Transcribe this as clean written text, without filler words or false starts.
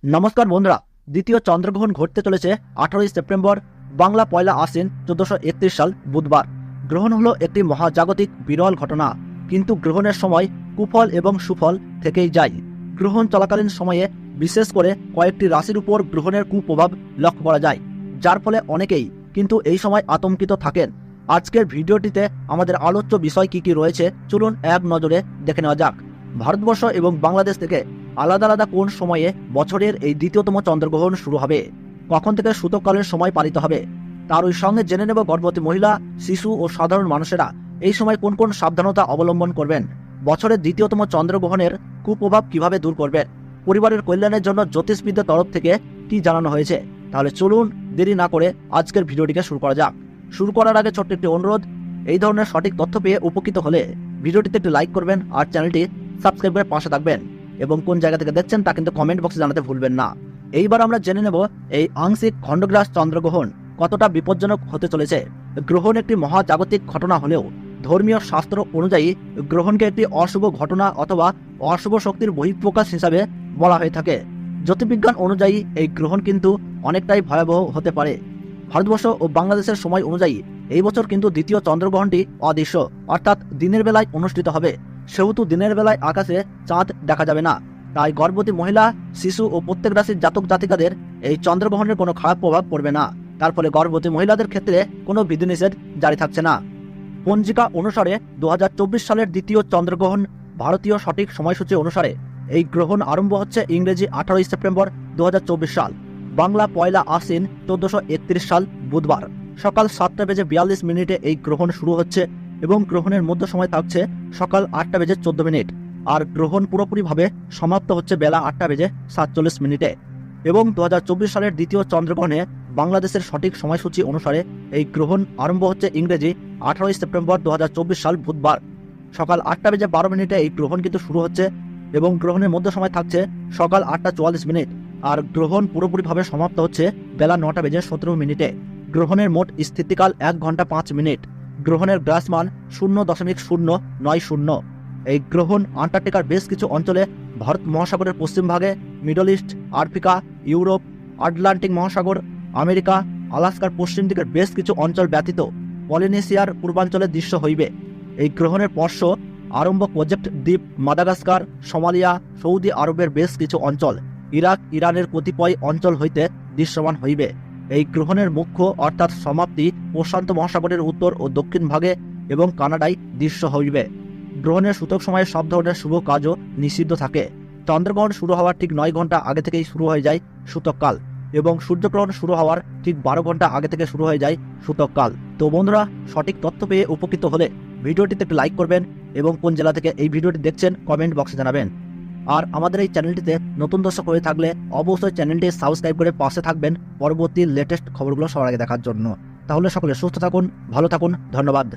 নমস্কার বন্ধুরা, দ্বিতীয় চন্দ্রগ্রহণ ঘটতে চলেছে 18 সেপ্টেম্বর, বাংলা পয়লা আশ্বিন 1431 সাল বুধবার। গ্রহণ হলো একটি মহাজাগতিক বিরল ঘটনা, কিন্তু গ্রহণের সময় কুফল এবং সুফল থেকেই যায়। গ্রহণ চলাকালীন সময়ে বিশেষ করে কয়েকটি রাশির উপর গ্রহণের কুপ্রভাব লক্ষ্য করা যায়, যার ফলে অনেকেই কিন্তু এই সময় আতঙ্কিত থাকেন। আজকের ভিডিওটিতে আমাদের আলোচ্য বিষয় কি কি রয়েছে চলুন এক নজরে দেখে নেওয়া যাক। ভারতবর্ষ এবং বাংলাদেশ থেকে আলাদা আলাদা কোন সময়ে বছরের এই দ্বিতীয়তম চন্দ্রগ্রহণ শুরু হবে, কখন থেকে সূতককালের সময় পালিত হবে, তার ওই সঙ্গে জেনে নেব গর্ভবতী মহিলা, শিশু ও সাধারণ মানুষেরা এই সময় কোন কোন সাবধানতা অবলম্বন করবেন, বছরের দ্বিতীয়তম চন্দ্রগ্রহণের কুপ্রভাব কিভাবে দূর করবেন, পরিবারের কল্যাণের জন্য জ্যোতিষবিদদের তরফ থেকে কি জানানো হয়েছে। তাহলে চলুন দেরি না করে আজকের ভিডিওটিকে শুরু করা যাক। শুরু করার আগে ছোট্ট একটি অনুরোধ, এই ধরনের সঠিক তথ্য পেয়ে উপকৃত হলে ভিডিওটিতে একটি লাইক করবেন আর চ্যানেলটি সাবস্ক্রাইব করে পাশে থাকবেন, এবং কোন জায়গা থেকে দেখছেন তা কিন্তু কমেন্ট বক্সে জানাতে ভুলবেন না। এইবার আমরা জেনে নেব এই আংশিক খণ্ডগ্রাস চন্দ্রগ্রহণ কতটা বিপজ্জনক হতে চলেছে। গ্রহণ একটি মহাজাগতিক ঘটনা হলেও ধর্মীয় শাস্ত্র অনুযায়ী গ্রহণকে একটি অশুভ ঘটনা অথবা অশুভ শক্তির বহিঃপ্রকাশ হিসাবে বলা হয়ে থাকে। জ্যোতির্বিজ্ঞান অনুযায়ী এই গ্রহণ কিন্তু অনেকটাই ভয়াবহ হতে পারে। ভারতবর্ষ ও বাংলাদেশের সময় অনুযায়ী এই বছর কিন্তু দ্বিতীয় চন্দ্রগ্রহণটি অদৃশ্য, অর্থাৎ দিনের বেলায় অনুষ্ঠিত হবে। সেহেতু দিনের বেলায় আকাশে চাঁদ দেখা যাবে না, তাই গর্ভবতী মহিলা, শিশু ও প্রত্যেক রাশির জাতক জাতিকাদের এই চন্দ্রগ্রহণের কোনো খারাপ প্রভাব পড়বে না। তার ফলে গর্ভবতী মহিলাদের ক্ষেত্রে কোনো বিধিনিষেধ জারি থাকছে না। পঞ্জিকা অনুসারে 2024 সালের দ্বিতীয় চন্দ্রগ্রহণ ভারতীয় সঠিক সময়সূচি অনুসারে এই গ্রহণ আরম্ভ হচ্ছে ইংরেজি 18 সেপ্টেম্বর 2024 সাল, বাংলা পয়লা আশ্বিন 1431 সাল বুধবার সকাল 7:42 এই গ্রহণ শুরু হচ্ছে এবং গ্রহণের মধ্য সময় থাকছে সকাল 8:14। আর গ্রহণ পুরোপুরিভাবে সমাপ্ত হচ্ছে বেলা 8:47। এবং 2024 সালের দ্বিতীয় চন্দ্রগ্রহণে বাংলাদেশের সঠিক সময়সূচি অনুসারে এই গ্রহণ আরম্ভ হচ্ছে ইংরেজি 18 সেপ্টেম্বর 2024 সাল বুধবার সকাল 8:12 এই গ্রহণ কিন্তু শুরু হচ্ছে এবং গ্রহণের মধ্য সময় থাকছে সকাল 8:44। আর গ্রহণ পুরোপুরিভাবে সমাপ্ত হচ্ছে বেলা 9:17। গ্রহণের মোট স্থিতিকাল 1 ঘন্টা 5 মিনিট। গ্রহণের গ্রাসমান 0.090। এই গ্রহণ আন্টার্কটিকার বেশ কিছু অঞ্চলে, ভারত মহাসাগরের পশ্চিম ভাগে, middle east, Africa, Europe, Atlantic মহাসাগর, আমেরিকা, আলাস্কার পশ্চিম দিকের বেশ কিছু অঞ্চল ব্যতীত পলিনেশিয়ার পূর্বাঞ্চলে দৃশ্য হইবে। এই গ্রহণের পর্শ আরম্ভ প্রজেক্ট দ্বীপ, মাদাগাস্কার, সোমালিয়া, সৌদি আরবের বেশ কিছু অঞ্চল, ইরাক, ইরানের কতিপয় অঞ্চল হইতে দৃশ্যমান হইবে। এই গ্রহণের মুখ্য অর্থাৎ সমাপ্তি প্রশান্ত মহাসাগরের উত্তর ও দক্ষিণ ভাগে এবং কানাডায় দৃশ্য হইবে। গ্রহণের সূতক সময়ে সব ধরনের শুভ কাজও নিষিদ্ধ থাকে। চন্দ্রগ্রহণ শুরু হওয়ার ঠিক 9 ঘন্টা আগে থেকেই শুরু হয়ে যায় সূতককাল, এবং সূর্যগ্রহণ শুরু হওয়ার ঠিক 12 ঘন্টা আগে থেকে শুরু হয়ে যায় সূতককাল। তো বন্ধুরা, সঠিক তথ্য পেয়ে উপকৃত হলে ভিডিওটিতে একটি লাইক করবেন এবং কোন জেলা থেকে এই ভিডিওটি দেখছেন কমেন্ট বক্সে জানাবেন। আর আমাদের এই চ্যানেলটিতে নতুন দর্শক হয়ে থাকলে অবশ্যই চ্যানেলটি সাবস্ক্রাইব করে পাশে থাকবেন পরবর্তী লেটেস্ট খবরগুলো সবার আগে দেখার জন্য। তাহলে সকলে সুস্থ থাকুন, ভালো থাকুন, ধন্যবাদ।